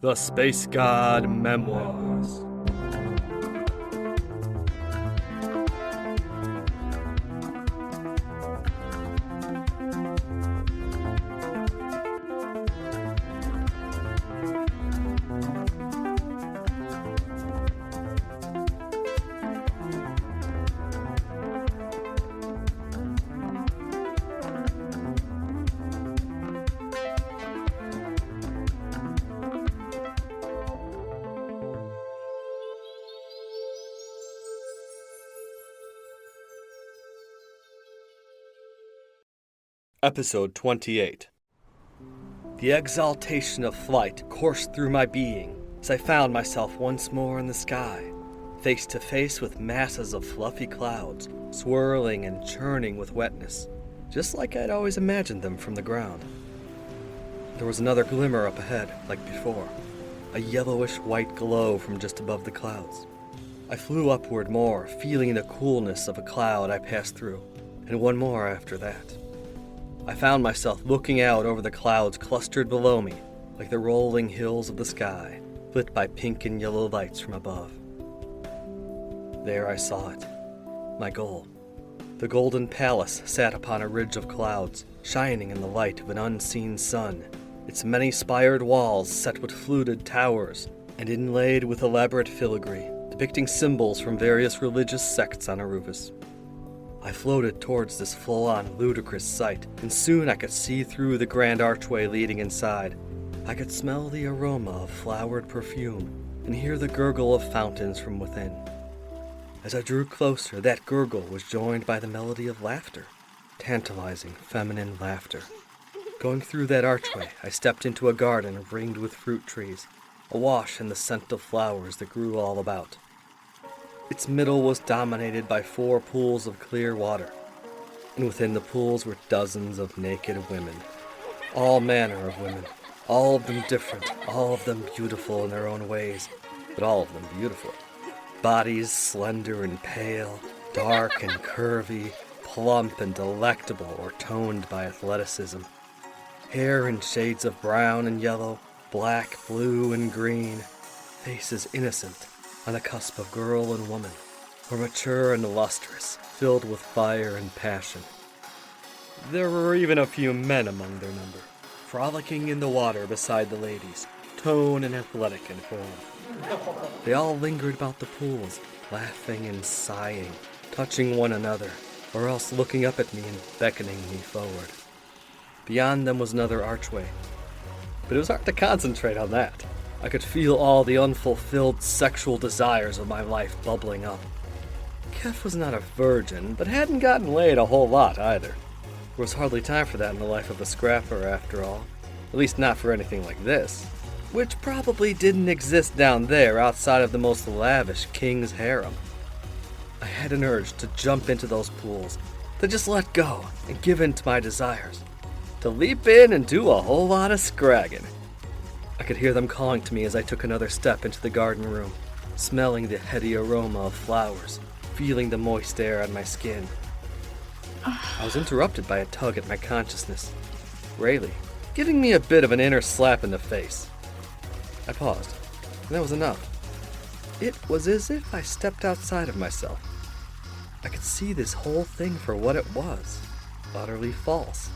The Space God Memoirs. Episode 28. The exaltation of flight coursed through my being as I found myself once more in the sky, face to face with masses of fluffy clouds, swirling and churning with wetness, just like I'd always imagined them from the ground. There was another glimmer up ahead, like before, a yellowish-white glow from just above the clouds. I flew upward more, feeling the coolness of a cloud I passed through, and one more after that. I found myself looking out over the clouds clustered below me, like the rolling hills of the sky, lit by pink and yellow lights from above. There I saw it, my goal. The golden palace sat upon a ridge of clouds, shining in the light of an unseen sun, its many-spired walls set with fluted towers and inlaid with elaborate filigree, depicting symbols from various religious sects on Arubis. I floated towards this full-on ludicrous sight, and soon I could see through the grand archway leading inside. I could smell the aroma of flowered perfume and hear the gurgle of fountains from within. As I drew closer, that gurgle was joined by the melody of laughter, tantalizing feminine laughter. Going through that archway, I stepped into a garden ringed with fruit trees, awash in the scent of flowers that grew all about. Its middle was dominated by 4 pools of clear water, and within the pools were dozens of naked women. All manner of women, all of them different, all of them beautiful in their own ways, but all of them beautiful. Bodies slender and pale, dark and curvy, plump and delectable or toned by athleticism. Hair in shades of brown and yellow, black, blue, and green. Faces innocent, on the cusp of girl and woman, or mature and lustrous, filled with fire and passion. There were even a few men among their number, frolicking in the water beside the ladies, toned and athletic in form. They all lingered about the pools, laughing and sighing, touching one another, or else looking up at me and beckoning me forward. Beyond them was another archway, but it was hard to concentrate on that. I could feel all the unfulfilled sexual desires of my life bubbling up. Keph was not a virgin, but hadn't gotten laid a whole lot either. There was hardly time for that in the life of a scrapper, after all. At least not for anything like this, which probably didn't exist down there outside of the most lavish king's harem. I had an urge to jump into those pools, to just let go and give in to my desires, to leap in and do a whole lot of scragging. I could hear them calling to me as I took another step into the garden room, smelling the heady aroma of flowers, feeling the moist air on my skin. I was interrupted by a tug at my consciousness, Rayleigh, giving me a bit of an inner slap in the face. I paused, and that was enough. It was as if I stepped outside of myself. I could see this whole thing for what it was, utterly false.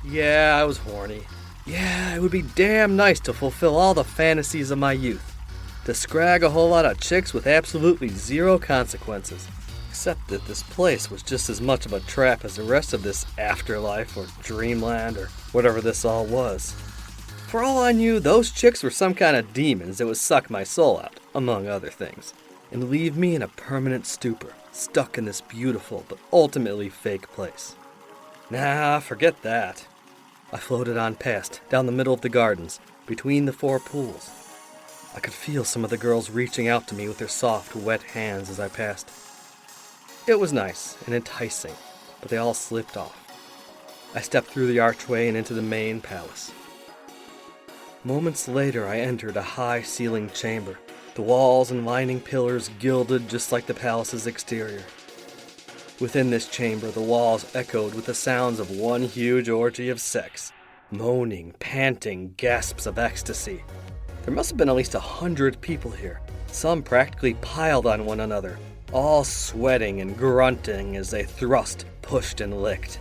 Yeah, I was horny. Yeah, it would be damn nice to fulfill all the fantasies of my youth. To scrag a whole lot of chicks with absolutely zero consequences. Except that this place was just as much of a trap as the rest of this afterlife or dreamland or whatever this all was. For all I knew, those chicks were some kind of demons that would suck my soul out, among other things, and leave me in a permanent stupor, stuck in this beautiful but ultimately fake place. Nah, forget that. I floated on past, down the middle of the gardens, between the 4 pools. I could feel some of the girls reaching out to me with their soft, wet hands as I passed. It was nice and enticing, but they all slipped off. I stepped through the archway and into the main palace. Moments later, I entered a high-ceilinged chamber, the walls and lining pillars gilded just like the palace's exterior. Within this chamber, the walls echoed with the sounds of one huge orgy of sex, moaning, panting gasps of ecstasy. There must have been at least 100 people here, some practically piled on one another, all sweating and grunting as they thrust, pushed, and licked.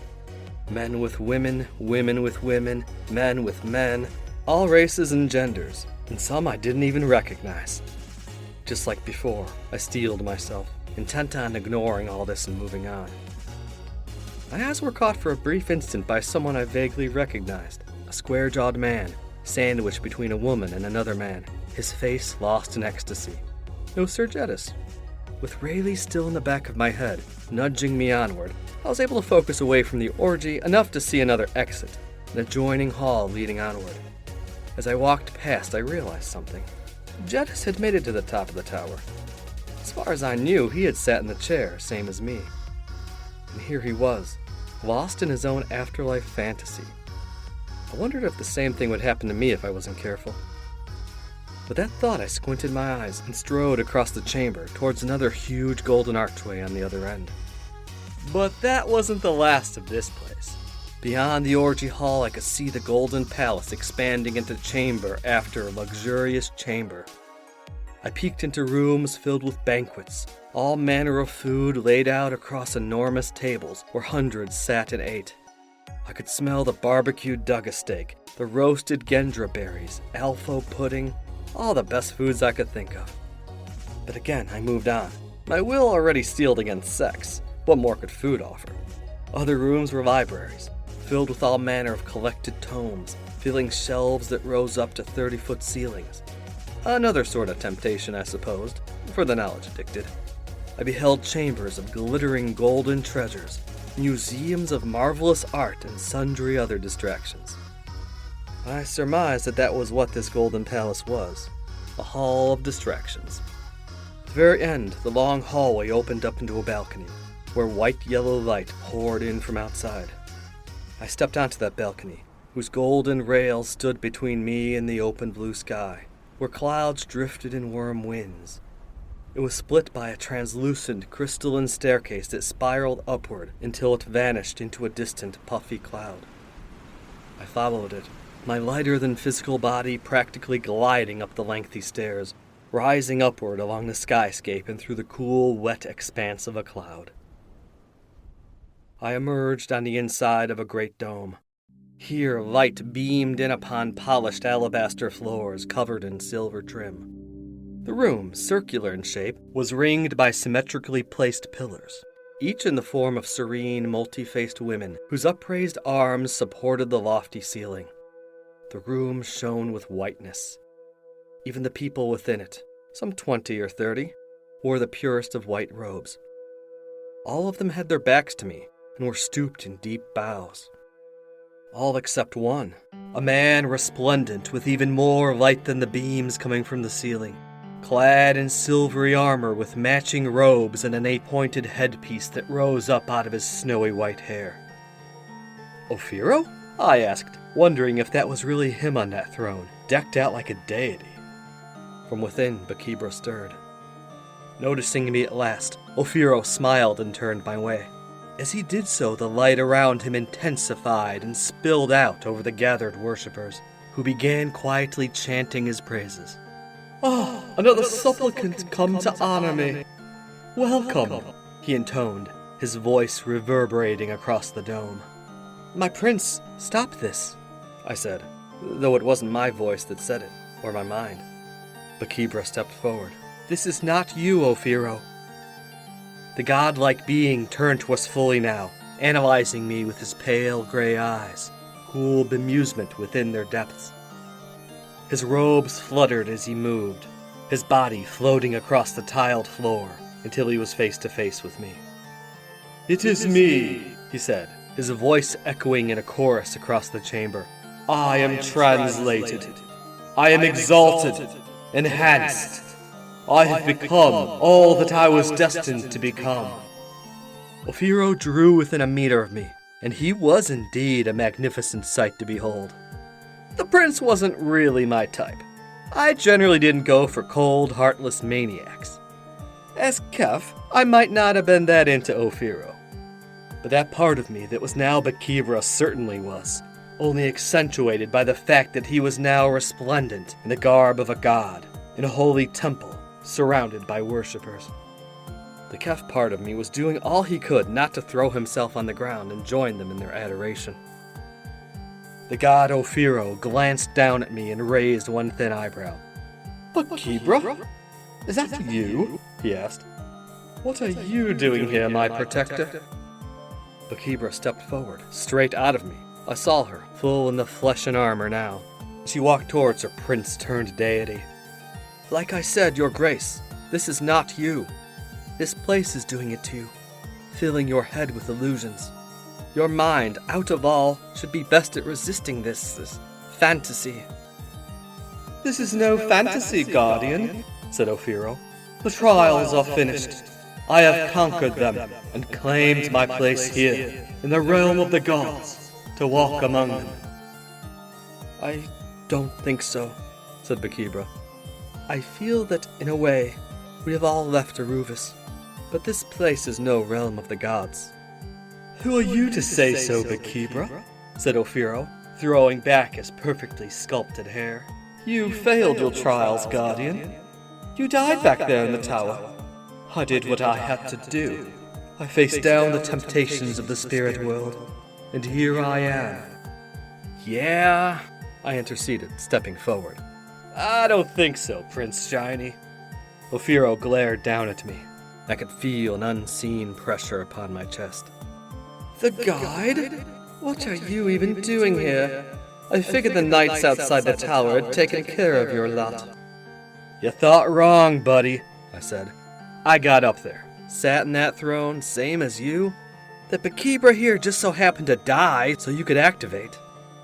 Men with women, women with women, men with men, all races and genders, and some I didn't even recognize. Just like before, I steeled myself, intent on ignoring all this and moving on. My eyes were caught for a brief instant by someone I vaguely recognized, a square-jawed man, sandwiched between a woman and another man, his face lost in ecstasy. It was Sir Jedis. With Rayleigh still in the back of my head, nudging me onward, I was able to focus away from the orgy enough to see another exit, an adjoining hall leading onward. As I walked past, I realized something. Jedis had made it to the top of the tower. As far as I knew, he had sat in the chair, same as me. And here he was, lost in his own afterlife fantasy. I wondered if the same thing would happen to me if I wasn't careful. With that thought, I squinted my eyes and strode across the chamber towards another huge golden archway on the other end. But that wasn't the last of this place. Beyond the orgy hall, I could see the golden palace expanding into chamber after luxurious chamber. I peeked into rooms filled with banquets, all manner of food laid out across enormous tables where hundreds sat and ate. I could smell the barbecued Dugga steak, the roasted gendra berries, alfo pudding, all the best foods I could think of. But again, I moved on. My will already steeled against sex. What more could food offer? Other rooms were libraries, filled with all manner of collected tomes, filling shelves that rose up to 30-foot ceilings. Another sort of temptation, I supposed, for the knowledge addicted. I beheld chambers of glittering golden treasures, museums of marvelous art, and sundry other distractions. I surmised that was what this golden palace was, a hall of distractions. At the very end, the long hallway opened up into a balcony, where white-yellow light poured in from outside. I stepped onto that balcony, whose golden rails stood between me and the open blue sky, where clouds drifted in warm winds. It was split by a translucent crystalline staircase that spiraled upward until it vanished into a distant puffy cloud. I followed it, my lighter-than-physical body practically gliding up the lengthy stairs, rising upward along the skyscape and through the cool, wet expanse of a cloud. I emerged on the inside of a great dome. Here, light beamed in upon polished alabaster floors covered in silver trim. The room, circular in shape, was ringed by symmetrically placed pillars, each in the form of serene, multi-faced women whose upraised arms supported the lofty ceiling. The room shone with whiteness. Even the people within it, some 20 or 30, wore the purest of white robes. All of them had their backs to me and were stooped in deep bows. All except one, a man resplendent with even more light than the beams coming from the ceiling, clad in silvery armor with matching robes and an 8-pointed headpiece that rose up out of his snowy white hair. Ophiro? I asked, wondering if that was really him on that throne, decked out like a deity. From within, Bakibra stirred. Noticing me at last, Ophiro smiled and turned my way. As he did so, the light around him intensified and spilled out over the gathered worshippers, who began quietly chanting his praises. "Ah, another supplicant come to honor me. Welcome," he intoned, his voice reverberating across the dome. "My prince, stop this," I said, though it wasn't my voice that said it, or my mind. Bakibra stepped forward. "This is not you, Ophiro." The godlike being turned to us fully now, analyzing me with his pale gray eyes, cool bemusement within their depths. His robes fluttered as he moved, his body floating across the tiled floor until he was face to face with me. "It is me," he said, his voice echoing in a chorus across the chamber. "I am translated. I am exalted, enhanced. I have become all that I was destined to become." Ophiro drew within a meter of me, and he was indeed a magnificent sight to behold. The prince wasn't really my type. I generally didn't go for cold, heartless maniacs. As Keph, I might not have been that into Ophiro. But that part of me that was now Bakibra certainly was. only accentuated by the fact that he was now resplendent in the garb of a god, in a holy temple, surrounded by worshippers. The Keph part of me was doing all he could not to throw himself on the ground and join them in their adoration. The god Ophiro glanced down at me and raised one thin eyebrow. "Bakibra? Is that you?" he asked. "What are you doing here, my protector?" Bakibra stepped forward, straight out of me. I saw her, full in the flesh and armor now. She walked towards her prince-turned deity. "Like I said, your grace, this is not you. This place is doing it to you, filling your head with illusions. Your mind, out of all, should be best at resisting this fantasy." "This is no fantasy, Guardian," said Ophiro. "The trials are finished. I have conquered them and claimed my place here, in the realm of the gods, to walk among them." "I don't think so," said Bakibra. "I feel that, in a way, we have all left Aruvis, but this place is no realm of the gods." "Who are you to say so, Bakibra?" said Ophiro, throwing back his perfectly sculpted hair. "You failed your trials, Guardian. You died back there in the tower. I did what I had to do. I faced down the temptations of the spirit world, and here I am." "Yeah," I interceded, stepping forward. "I don't think so, Prince Shiny." Ophiro glared down at me. I could feel an unseen pressure upon my chest. "The guide? What are you even doing here? I figured the knights outside the tower had taken care of your lot." "You thought wrong, buddy," I said. "I got up there, sat in that throne, same as you. The Bakibra here just so happened to die so you could activate.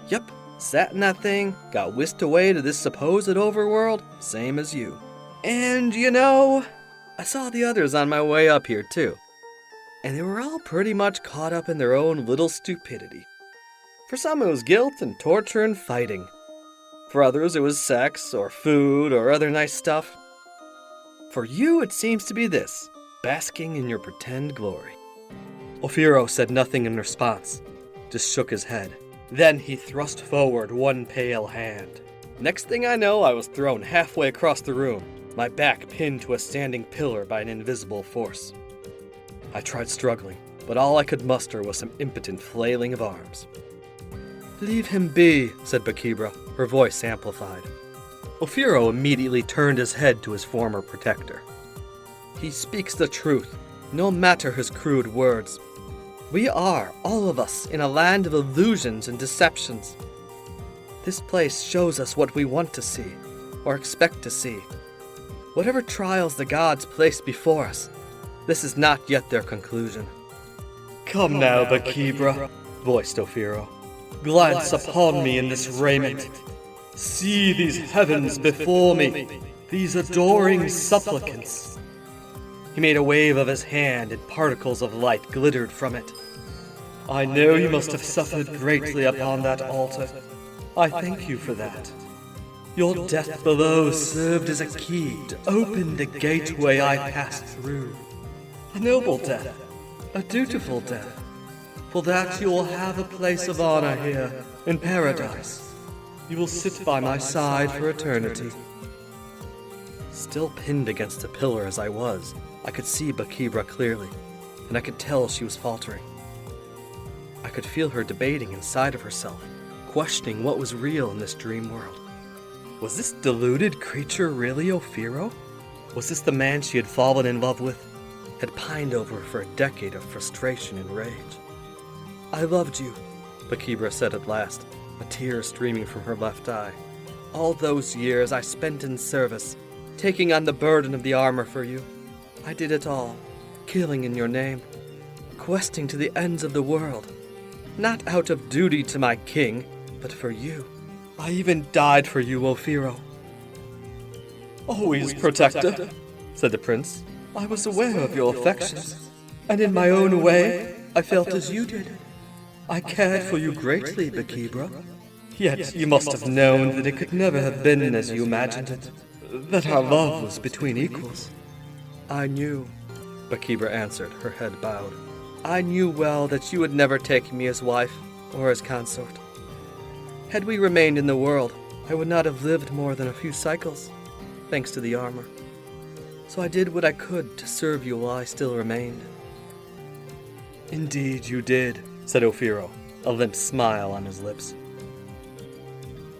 Yep, sat in that thing, got whisked away to this supposed overworld, same as you. And, you know, I saw the others on my way up here too. And they were all pretty much caught up in their own little stupidity. For some it was guilt and torture and fighting. For others it was sex or food or other nice stuff. For you it seems to be this, basking in your pretend glory." Ophiro said nothing in response, just shook his head. Then he thrust forward one pale hand. Next thing I know, I was thrown halfway across the room, my back pinned to a standing pillar by an invisible force. I tried struggling, but all I could muster was some impotent flailing of arms. "Leave him be," said Bakibra, her voice amplified. Ophiro immediately turned his head to his former protector. "He speaks the truth, no matter his crude words. We are, all of us, in a land of illusions and deceptions. This place shows us what we want to see, or expect to see. Whatever trials the gods place before us, this is not yet their conclusion." "Come now, Bakibra," voiced Ophiro. "Glance upon me in this raiment. See these heavens before me, these adoring supplicants." He made a wave of his hand and particles of light glittered from it. "I know you must have suffered greatly upon that altar. I thank you for that. Your death below served as a key to open the gateway I passed through. A noble death, a dutiful death. For that you will have a place of honor here, in paradise. You will sit by my side for eternity." Still pinned against the pillar as I was, I could see Bakibra clearly, and I could tell she was faltering. I could feel her debating inside of herself, questioning what was real in this dream world. Was this deluded creature really Ophiro? Was this the man she had fallen in love with, had pined over for a decade of frustration and rage? "I loved you," Bakibra said at last, a tear streaming from her left eye. "All those years I spent in service, taking on the burden of the armor for you. I did it all, killing in your name, questing to the ends of the world, not out of duty to my king, but for you. I even died for you, Ophiro." "Always, protector," said the prince. "I was aware of your affections, and in my own way, I felt as you did. I cared for you greatly, Bakibra. Yet you must have known that it could never have been as you imagined it, that our love was between equals." "I knew," Bakibra answered, her head bowed. "I knew well that you would never take me as wife or as consort. Had we remained in the world, I would not have lived more than a few cycles, thanks to the armor. So I did what I could to serve you while I still remained. Indeed you did, said Ophiro, a limp smile on his lips.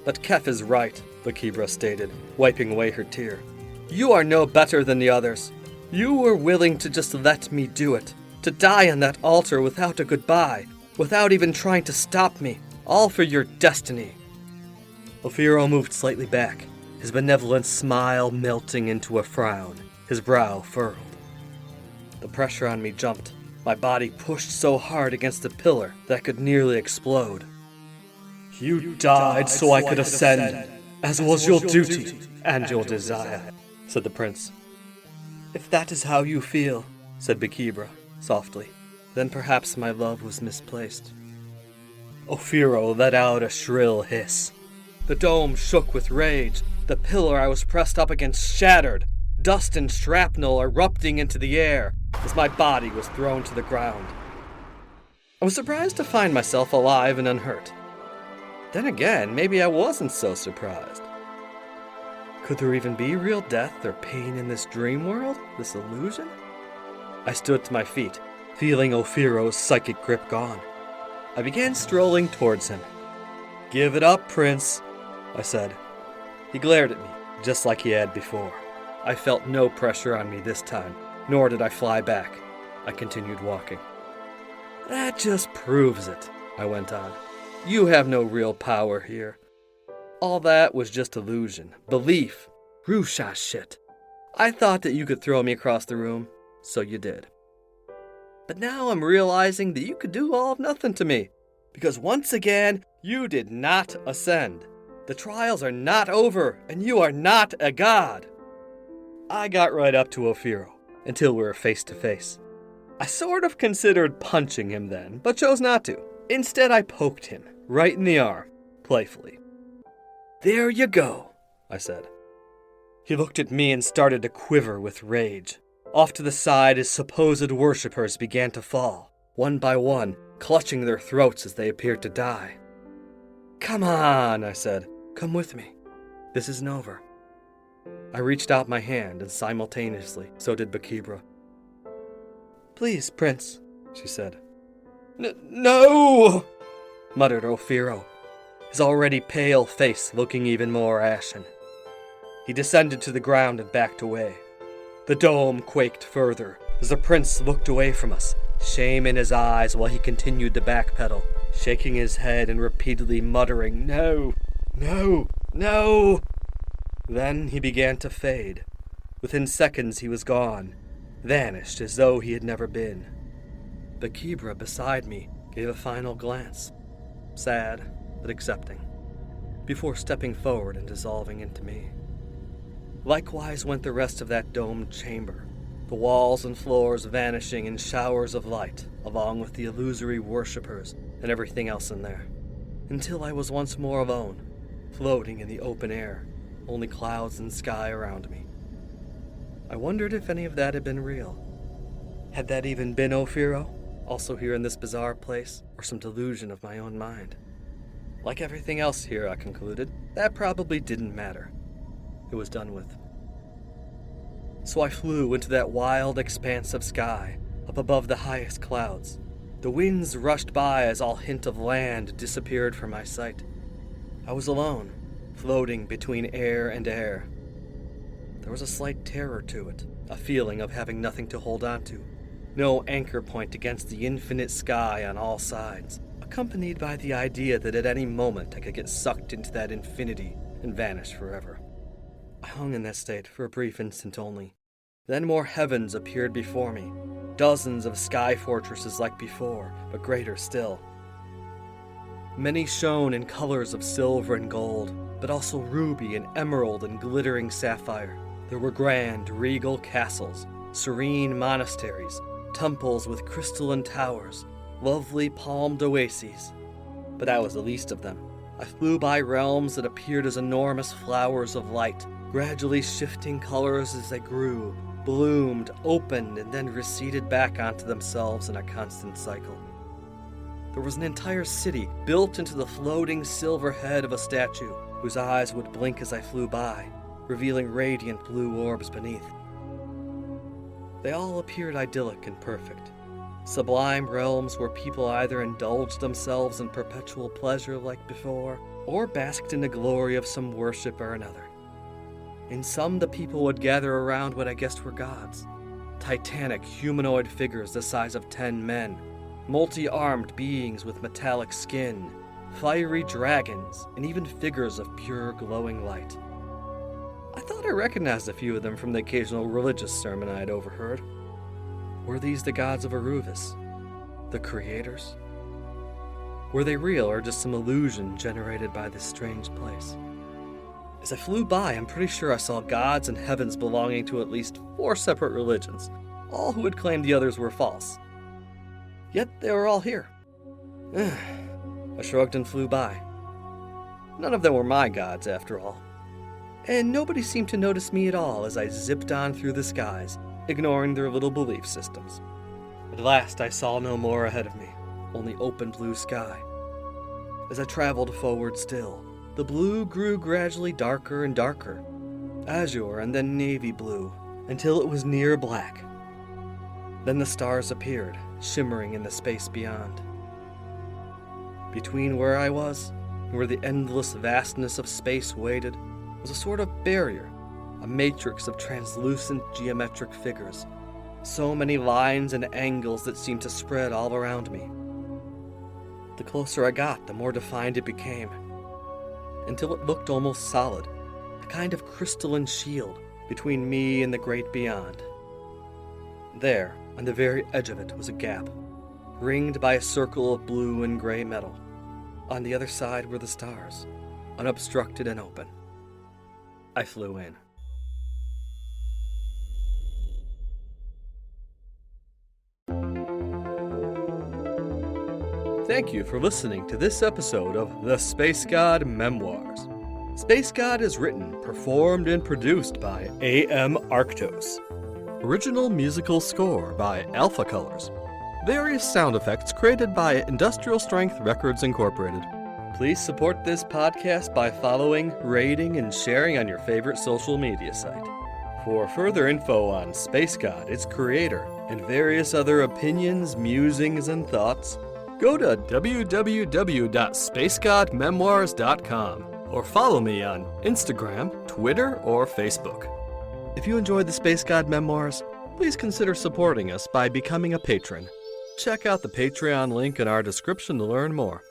But Keph is right, Bakibra stated, wiping away her tear. You are no better than the others. You were willing to just let me do it, to die on that altar without a goodbye, without even trying to stop me, all for your destiny. Ophiro moved slightly back, his benevolent smile melting into a frown, his brow furrowed. The pressure on me jumped, my body pushed so hard against the pillar that I could nearly explode. You died so I could ascend, as was your duty and your desire, said the prince. If that is how you feel, said Bakibra, softly, then perhaps my love was misplaced. Ophiro let out a shrill hiss. The dome shook with rage. The pillar I was pressed up against shattered, dust and shrapnel erupting into the air as my body was thrown to the ground. I was surprised to find myself alive and unhurt. Then again, maybe I wasn't so surprised. Could there even be real death or pain in this dream world, this illusion? I stood to my feet, feeling Ophiro's psychic grip gone. I began strolling towards him. Give it up, Prince, I said. He glared at me, just like he had before. I felt no pressure on me this time, nor did I fly back. I continued walking. That just proves it, I went on. You have no real power here. All that was just illusion, belief, Rusha shit. I thought that you could throw me across the room, so you did. But now I'm realizing that you could do all of nothing to me, because once again, you did not ascend. The trials are not over, and you are not a god. I got right up to Ophiro, until we were face to face. I sort of considered punching him then, but chose not to. Instead, I poked him, right in the arm, playfully. There you go, I said. He looked at me and started to quiver with rage. Off to the side, his supposed worshippers began to fall, one by one, clutching their throats as they appeared to die. Come on, I said. Come with me. This isn't over. I reached out my hand, and simultaneously, so did Bakibra. Please, Prince, she said. No! Muttered Ophiro, his already pale face looking even more ashen. He descended to the ground and backed away. The dome quaked further as the prince looked away from us, shame in his eyes while he continued to backpedal, shaking his head and repeatedly muttering, No, no, no! Then he began to fade. Within seconds he was gone, vanished as though he had never been. Bakibra beside me gave a final glance, sad but accepting, before stepping forward and dissolving into me. Likewise went the rest of that domed chamber, the walls and floors vanishing in showers of light, along with the illusory worshippers and everything else in there, until I was once more alone, floating in the open air, only clouds and sky around me. I wondered if any of that had been real. Had that even been Ophiro, also here in this bizarre place, or some delusion of my own mind? Like everything else here, I concluded, that probably didn't matter. It was done with. So I flew into that wild expanse of sky, up above the highest clouds. The winds rushed by as all hint of land disappeared from my sight. I was alone, floating between air and air. There was a slight terror to it, a feeling of having nothing to hold on to, no anchor point against the infinite sky on all sides, accompanied by the idea that at any moment I could get sucked into that infinity and vanish forever. I hung in that state for a brief instant only. Then more heavens appeared before me, dozens of sky fortresses like before, but greater still. Many shone in colors of silver and gold, but also ruby and emerald and glittering sapphire. There were grand, regal castles, serene monasteries, temples with crystalline towers, lovely palmed oases. But that was the least of them. I flew by realms that appeared as enormous flowers of light, gradually shifting colors as they grew, bloomed, opened, and then receded back onto themselves in a constant cycle. there was an entire city built into the floating silver head of a statue, whose eyes would blink as I flew by, revealing radiant blue orbs beneath. They all appeared idyllic and perfect, sublime realms where people either indulged themselves in perpetual pleasure like before, or basked in the glory of some worship or another. In some, the people would gather around what I guessed were gods, titanic humanoid figures the size of 10 men, multi-armed beings with metallic skin, fiery dragons, and even figures of pure glowing light. I thought I recognized a few of them from the occasional religious sermon I had overheard. Were these the gods of Aruvis? The creators? Were they real or just some illusion generated by this strange place? As I flew by, I'm pretty sure I saw gods and heavens belonging to at least 4 separate religions, all who had claimed the others were false. Yet they were all here. I shrugged and flew by. None of them were my gods, after all. And nobody seemed to notice me at all as I zipped on through the skies, ignoring their little belief systems. At last I saw no more ahead of me, only open blue sky. As I traveled forward still, the blue grew gradually darker and darker, azure and then navy blue, until it was near black. Then the stars appeared, shimmering in the space beyond. Between where I was and where the endless vastness of space waited was a sort of barrier, a matrix of translucent geometric figures, so many lines and angles that seemed to spread all around me. The closer I got, the more defined it became, until it looked almost solid, a kind of crystalline shield between me and the great beyond. There, on the very edge of it, was a gap, ringed by a circle of blue and gray metal. On the other side were the stars, unobstructed and open. I flew in. Thank you for listening to this episode of The Space God Memoirs. Space God is written, performed, and produced by A.M. Arctos. Original musical score by Alpha Colors. Various sound effects created by Industrial Strength Records Incorporated. Please support this podcast by following, rating, and sharing on your favorite social media site. For further info on Space God, its creator, and various other opinions, musings, and thoughts, go to www.spacegodmemoirs.com or follow me on Instagram, Twitter, or Facebook. If you enjoyed the Space God Memoirs, please consider supporting us by becoming a patron. Check out the Patreon link in our description to learn more.